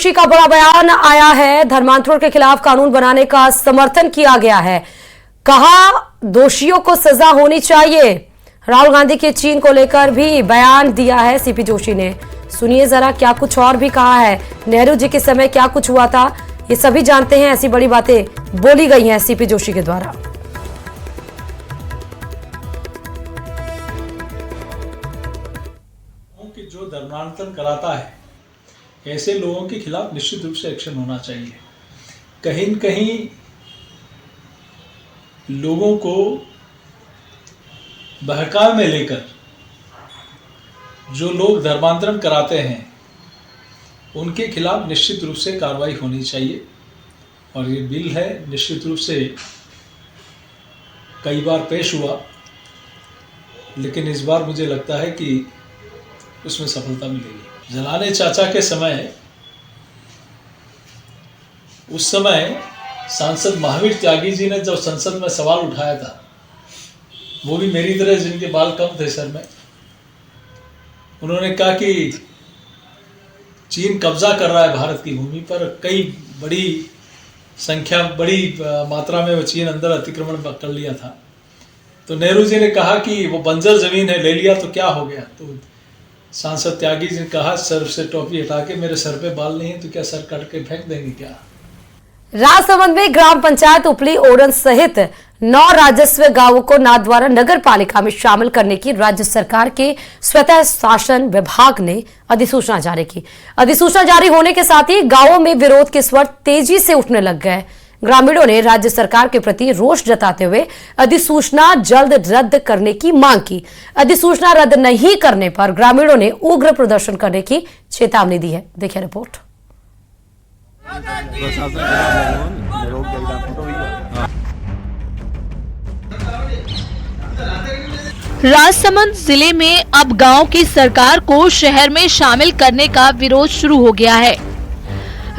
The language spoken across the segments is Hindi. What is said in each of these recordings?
जोशी का बड़ा बयान आया है। धर्मांतरण के खिलाफ कानून बनाने का समर्थन किया गया है। कहा दोषियों को सजा होनी चाहिए। राहुल गांधी के चीन को लेकर भी बयान दिया है सीपी जोशी ने। सुनिए जरा क्या कुछ और भी कहा है। नेहरू जी के समय क्या कुछ हुआ था ये सभी जानते हैं। ऐसी बड़ी बातें बोली गई हैं सीपी जोशी के द्वारा। कि जो धर्मांतरण कराता है ऐसे लोगों के खिलाफ निश्चित रूप से एक्शन होना चाहिए। कहीं न कहीं लोगों को बहकावे में लेकर जो लोग धर्मांतरण कराते हैं उनके खिलाफ निश्चित रूप से कार्रवाई होनी चाहिए। और ये बिल है निश्चित रूप से कई बार पेश हुआ, लेकिन इस बार मुझे लगता है कि उसमें सफलता मिलेगी। जलाने चाचा के समय उस समय सांसद महावीर त्यागी जी ने जब संसद में सवाल उठाया था, वो भी मेरी तरह जिनके बाल कम थे सर में, उन्होंने कहा कि चीन कब्जा कर रहा है भारत की भूमि पर। कई बड़ी मात्रा में वो चीन अंदर अतिक्रमण कर लिया था। तो नेहरू जी ने कहा कि वो बंजर जमीन है, ले लिया तो क्या हो गया। तो सांसद त्यागी जी ने कहा सर से टोपी हटा के, मेरे सर पे बाल नहीं है तो क्या सर काट के फेंक देंगे क्या। राजसमंद में ग्राम पंचायत उपली ओडन सहित 9 राजस्व गांवों को नाथद्वारा नगर पालिका में शामिल करने की राज्य सरकार के स्वतः शासन विभाग ने अधिसूचना जारी की। अधिसूचना जारी होने के साथ ही गांवों में विरोध के स्वर तेजी से उठने लग गए। ग्रामीणों ने राज्य सरकार के प्रति रोष जताते हुए अधिसूचना जल्द रद्द करने की मांग की। अधिसूचना रद्द नहीं करने पर ग्रामीणों ने उग्र प्रदर्शन करने की चेतावनी दी है। देखिए रिपोर्ट। राजसमंद जिले में अब गांव की सरकार को शहर में शामिल करने का विरोध शुरू हो गया है।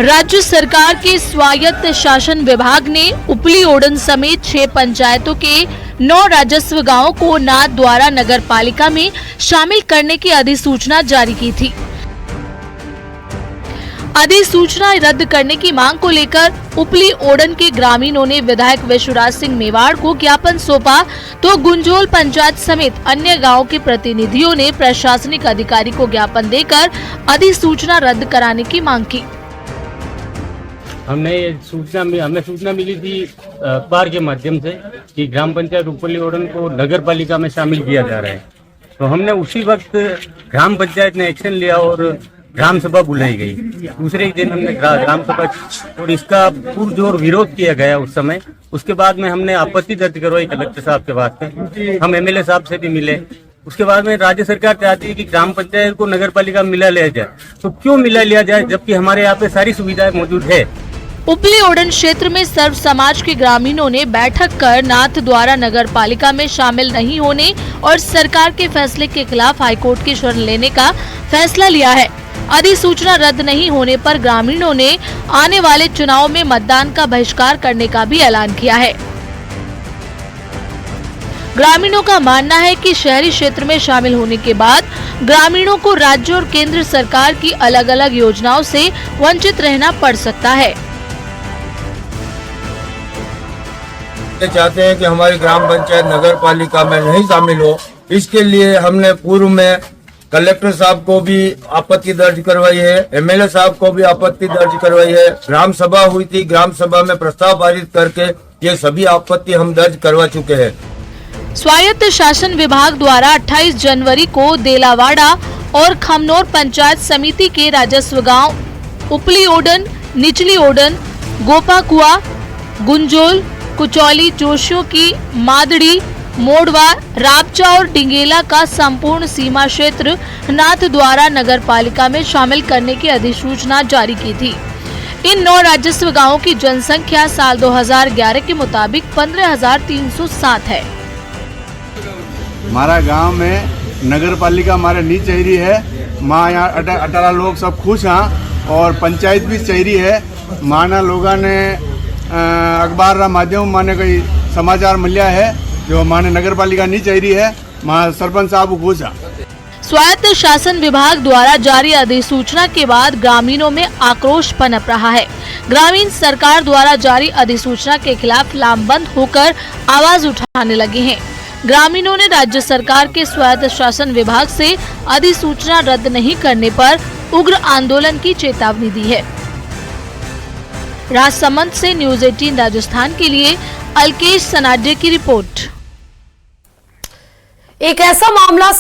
राज्य सरकार के स्वायत्त शासन विभाग ने उपली ओडन समेत 6 पंचायतों के 9 राजस्व गांवों को नाथद्वारा नगर पालिका में शामिल करने की अधिसूचना जारी की थी। अधिसूचना रद्द करने की मांग को लेकर उपली ओडन के ग्रामीणों ने विधायक विश्वराज सिंह मेवाड़ को ज्ञापन सौंपा, तो गुंजोल पंचायत समेत अन्य गांवों के प्रतिनिधियों ने प्रशासनिक अधिकारी को ज्ञापन देकर अधिसूचना रद्द कराने की मांग की। हमें सूचना मिली थी अखबार के माध्यम से कि ग्राम पंचायत उपली ओडन को नगर पालिका में शामिल किया जा रहा है। तो हमने उसी वक्त ग्राम पंचायत ने एक्शन लिया और ग्राम सभा बुलाई गई। दूसरे ही दिन हमने ग्राम सभा और इसका पुरजोर विरोध किया गया उस समय। उसके बाद में हमने आपत्ति दर्ज करवाई कलेक्टर साहब के वास्ते। हम एमएलए साहब से भी मिले। उसके बाद में राज्य सरकार चाहती है कि ग्राम पंचायत को नगर पालिका में मिला लिया जाए। तो क्यों मिला लिया जाए जबकि हमारे यहाँ पे सारी सुविधाएं मौजूद है। उपली ओडन क्षेत्र में सर्व समाज के ग्रामीणों ने बैठक कर नाथद्वारा नगर पालिका में शामिल नहीं होने और सरकार के फैसले के खिलाफ हाईकोर्ट की शरण लेने का फैसला लिया है। अधिसूचना रद्द नहीं होने पर ग्रामीणों ने आने वाले चुनाव में मतदान का बहिष्कार करने का भी ऐलान किया है। ग्रामीणों का मानना है कि शहरी क्षेत्र में शामिल होने के बाद ग्रामीणों को राज्य और केंद्र सरकार की अलग अलग योजनाओं से वंचित रहना पड़ सकता है। चाहते हैं कि हमारी ग्राम पंचायत नगर पालिका में नहीं शामिल हो। इसके लिए हमने पूर्व में कलेक्टर साहब को भी आपत्ति दर्ज करवाई है, एमएलए साहब को भी आपत्ति दर्ज करवाई है। ग्राम सभा हुई थी, ग्राम सभा में प्रस्ताव पारित करके ये सभी आपत्ति हम दर्ज करवा चुके हैं। स्वायत्त शासन विभाग द्वारा 28 जनवरी को देलावाड़ा और खमनोर पंचायत समिति के राजस्व गांव उपली ओडन, निचली ओडन, गोपाकुआ, गुंजोल, कुचौली, जोशियों की मादड़ी, मोड़वा, रापचा और डिंगेला का संपूर्ण सीमा क्षेत्र नाथद्वारा नगर पालिका में शामिल करने की अधिसूचना जारी की थी। इन 9 राजस्व गांवों की जनसंख्या साल 2011 के मुताबिक 15,307 है। हमारा गांव में नगर पालिका हमारे नहीं चाहिए है। माँ यहाँ 18 लोग सब खुश हैं और पंचायत भी चाहिए है। माना लोगों ने अखबार माध्यम माने कोई समाचार मिला है जो माने नगर पालिका नहीं चाहिए है। सरपंच साहब खुश है। स्वायत्त शासन विभाग द्वारा जारी अधिसूचना के बाद ग्रामीणों में आक्रोश पनप रहा है। ग्रामीण सरकार द्वारा जारी अधिसूचना के खिलाफ लामबंद होकर आवाज उठाने लगे हैं। ग्रामीणों ने राज्य सरकार के स्वायत्त शासन विभाग से अधिसूचना रद्द नहीं करने पर उग्र आंदोलन की चेतावनी दी है। राजसमंद से न्यूज़ 18 राजस्थान के लिए अल्केश सनाडे की रिपोर्ट। एक ऐसा मामला